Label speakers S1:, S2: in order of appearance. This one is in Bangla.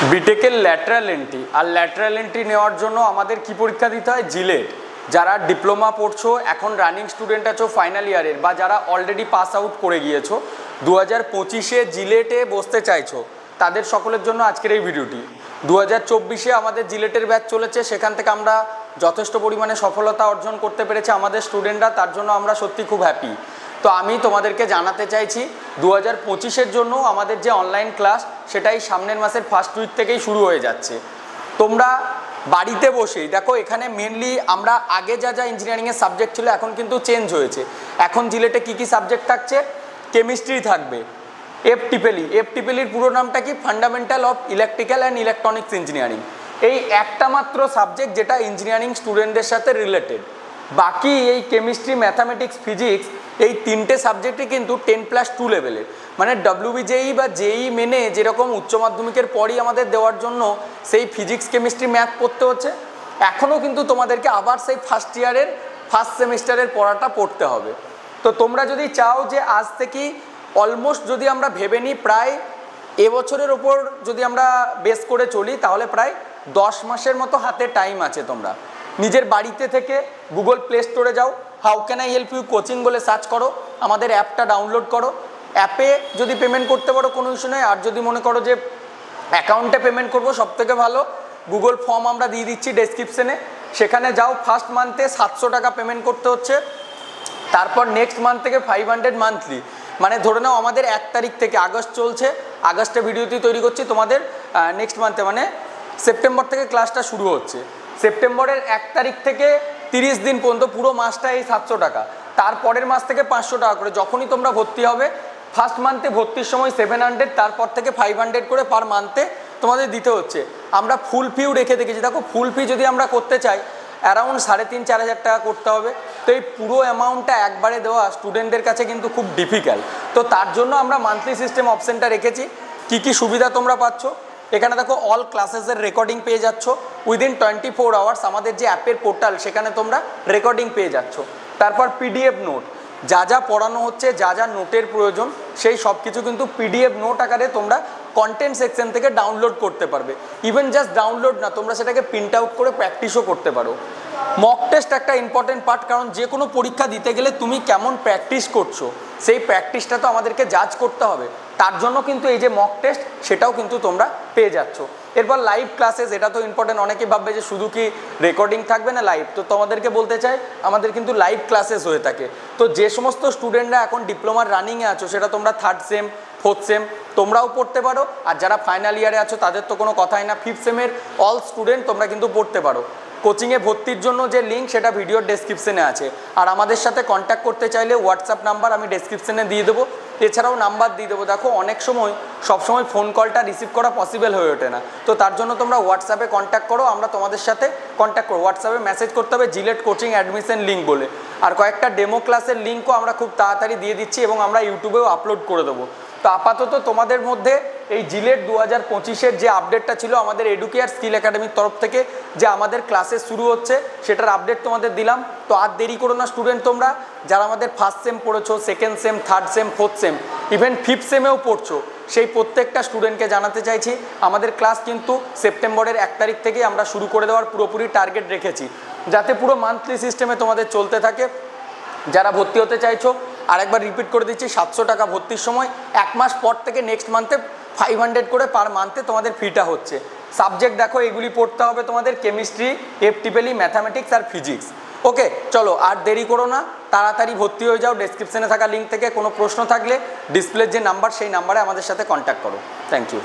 S1: বিটেকের ল্যাটারাল এন্ট্রি আর ল্যাটারাল এন্ট্রি নেওয়ার জন্য আমাদের কি পরীক্ষা দিতে হয়? জিলেট। যারা ডিপ্লোমা পড়ছো, এখন রানিং স্টুডেন্ট আছো ফাইনাল ইয়ারের, বা যারা অলরেডি পাস আউট করে গিয়েছো, 2025-এ জিলেটে বসতে চাইছো, তাদের সকলের জন্য আজকের এই ভিডিওটি। 2024-এ আমাদের জিলেটের ব্যাচ চলেছে, সেখান থেকে আমরা যথেষ্ট পরিমাণে সফলতা অর্জন করতে পেরেছে আমাদের স্টুডেন্টরা, তার জন্য আমরা সত্যি খুব হ্যাপি। তো আমি তোমাদেরকে জানাতে চাইছি 2025-এর জন্য আমাদের যে অনলাইন ক্লাস, সেটাই সামনের মাসের ফার্স্ট উইক থেকেই শুরু হয়ে যাচ্ছে। তোমরা বাড়িতে বসেই দেখো, এখানে মেনলি আমরা আগে যা যা ইঞ্জিনিয়ারিংয়ের সাবজেক্ট ছিল এখন কিন্তু চেঞ্জ হয়েছে। এখন জিলেটে কি কি সাবজেক্ট থাকছে? কেমিস্ট্রি থাকবে, এফটিপিএলির পুরো নামটা কি? Fundamental of electrical and electronics engineering. এই একটা মাত্র সাবজেক্ট যেটা ইঞ্জিনিয়ারিং স্টুডেন্টদের সাথে রিলেটেড। বাকি এই কেমিস্ট্রি, ম্যাথামেটিক্স, ফিজিক্স, এই তিনটে সাবজেক্টই কিন্তু 10+2 লেভেলের। মানে WBJEE বা JEE মেনে যেরকম উচ্চ মাধ্যমিকের পরই আমাদের দেওয়ার জন্য সেই ফিজিক্স, কেমিস্ট্রি, ম্যাথ পড়তে হচ্ছে, এখনও কিন্তু তোমাদেরকে আবার সেই ফার্স্ট ইয়ারের ফার্স্ট সেমিস্টারের পড়াটা পড়তে হবে। তো তোমরা যদি চাও যে আজ থেকেই অলমোস্ট, যদি আমরা ভেবে নিই প্রায় এবছরের ওপর যদি আমরা বেস করে চলি, তাহলে প্রায় 10 মাসের মতো হাতে টাইম আছে। তোমরা নিজের বাড়িতে থেকে গুগল প্লে স্টোরে যাও, how can I help you coaching বলে সার্চ করো, আমাদের অ্যাপটা ডাউনলোড করো। অ্যাপে যদি পেমেন্ট করতে পারো কোনো ইস্যু নেই, আর যদি মনে করো যে অ্যাকাউন্টে পেমেন্ট করবো সবথেকে ভালো, গুগল ফর্ম আমরা দিয়ে দিচ্ছি ডেসক্রিপশনে, সেখানে যাও। ফার্স্ট মান্থে 700 টাকা পেমেন্ট করতে হচ্ছে, তারপর নেক্সট মান্থ থেকে 500 মান্থলি। মানে ধরে নাও আমাদের 1 তারিখ থেকে, আগস্ট চলছে, আগস্টে ভিডিওটি তৈরি করছি, তোমাদের নেক্সট মান্থে মানে সেপ্টেম্বর থেকে ক্লাসটা শুরু হচ্ছে। সেপ্টেম্বরের 1 তারিখ থেকে 30 দিন পর্যন্ত পুরো মাসটা এই 700 টাকা, তারপরের মাস থেকে 500 টাকা করে। যখনই তোমরা ভর্তি হবে, ফার্স্ট মান্থে ভর্তির সময় 700, তারপর থেকে 500 করে পার মান্থে তোমাদের দিতে হচ্ছে। আমরা ফুল ফিও রেখে দেখেছি, দেখো ফুল ফি যদি আমরা করতে চাই অ্যারাউন্ড 3,500-4,000 টাকা করতে হবে। তো এই পুরো অ্যামাউন্টটা একবারে দেওয়া স্টুডেন্টদের কাছে কিন্তু খুব ডিফিকাল্ট। তো তার জন্য আমরা মান্থলি সিস্টেম অপশানটা রেখেছি। কি কি সুবিধা তোমরা পাচ্ছ এখানে দেখো, অল ক্লাসেসের রেকর্ডিং পেয়ে যাচ্ছ উইদিন 24 আওয়ার্স। আমাদের যে অ্যাপের পোর্টাল, সেখানে তোমরা রেকর্ডিং পেয়ে যাচ্ছ। তারপর PDF নোট, যা যা পড়ানো হচ্ছে, যা যা নোটের প্রয়োজন, সেই সব কিছু কিন্তু PDF নোট আকারে তোমরা কন্টেন্ট সেকশন থেকে ডাউনলোড করতে পারবে। ইভেন জাস্ট ডাউনলোড না, তোমরা সেটাকে প্রিন্ট আউট করে প্র্যাকটিসও করতে পারো। মক টেস্ট একটা ইম্পর্টেন্ট পার্ট, কারণ যে কোনো পরীক্ষা দিতে গেলে তুমি কেমন প্র্যাকটিস করছো, সেই প্র্যাকটিসটা তো আমাদেরকে জাজ করতে হবে। তার জন্য কিন্তু এই যে মক টেস্ট, সেটাও কিন্তু তোমরা পেয়ে যাচ্ছ। এরপর লাইভ ক্লাসেস, এটা তো ইম্পর্টেন্ট। অনেকেই ভাববে যে শুধু কি রেকর্ডিং থাকবে না লাইভ, তো তোমাদেরকে বলতে চাই আমাদের কিন্তু লাইভ ক্লাসেস হয়ে থাকে। তো যে সমস্ত স্টুডেন্টরা এখন ডিপ্লোমার রানিংয়ে আছো, সেটা তোমরা 3rd সেম, 4th সেম তোমরাও পড়তে পারো। আর যারা ফাইনাল ইয়ারে আছো তাদের তো কোনো কথাই না, 5th সেমের অল স্টুডেন্ট তোমরা কিন্তু পড়তে পারো। কোচিংয়ে ভর্তির জন্য যে লিঙ্ক, সেটা ভিডিওর ডেসক্রিপশনে আছে। আর আমাদের সাথে কন্ট্যাক্ট করতে চাইলে হোয়াটসঅ্যাপ নাম্বার আমি ডেসক্রিপশনে দিয়ে দেবো, এছাড়াও নাম্বার দিয়ে দেবো। দেখো অনেক সময় সবসময় ফোন কলটা রিসিভ করা পসিবল হয়ে ওঠে না, তো তার জন্য তোমরা হোয়াটসঅ্যাপে কন্ট্যাক্ট করো, আমরা তোমাদের সাথে কন্ট্যাক্ট করো। হোয়াটসঅ্যাপে মেসেজ করতে হবে জিলেট কোচিং অ্যাডমিশন লিঙ্ক বলে। আর কয়েকটা ডেমো ক্লাসের লিঙ্কও আমরা খুব তাড়াতাড়ি দিয়ে দিচ্ছি, এবং আমরা ইউটিউবেও আপলোড করে দেবো। তো আপাতত তোমাদের মধ্যে এই জিলেট 2025-এর যে আপডেটটা ছিল আমাদের এডুকেয়ার স্কিল একাডেমির তরফ থেকে, যে আমাদের ক্লাসেস শুরু হচ্ছে, সেটার আপডেট তোমাদের দিলাম। তো আর দেরি করো না স্টুডেন্ট, তোমরা যারা আমাদের 1st সেম পড়েছো, 2nd same, 3rd same, 4th same, even 5th সেমেও পড়ছো, সেই প্রত্যেকটা স্টুডেন্টকে জানাতে চাইছি আমাদের ক্লাস কিন্তু সেপ্টেম্বরের 1 তারিখ থেকে আমরা শুরু করে দেওয়ার পুরোপুরি টার্গেট রেখেছি, যাতে পুরো মান্থলি সিস্টেমে তোমাদের চলতে থাকে। যারা ভর্তি হতে চাইছো, আরেকবার রিপিট করে দিচ্ছি, 700 টাকা ভর্তির সময়, 1 মাস পর থেকে নেক্সট মান্থে 500 করে পার মান্থে তোমাদের ফিটা হচ্ছে। সাবজেক্ট দেখো এগুলি পড়তে হবে তোমাদের, কেমিস্ট্রি, এফটিপিএলি, ম্যাথামেটিক্স আর ফিজিক্স। ওকে, চলো আর দেরি করো না, তাড়াতাড়ি ভর্তি হয়ে যাও। ডেসক্রিপশনে থাকা লিঙ্ক থেকে কোনো প্রশ্ন থাকলে ডিসপ্লের যে নাম্বার, সেই নাম্বারে আমাদের সাথে কন্ট্যাক্ট করো। Thank you.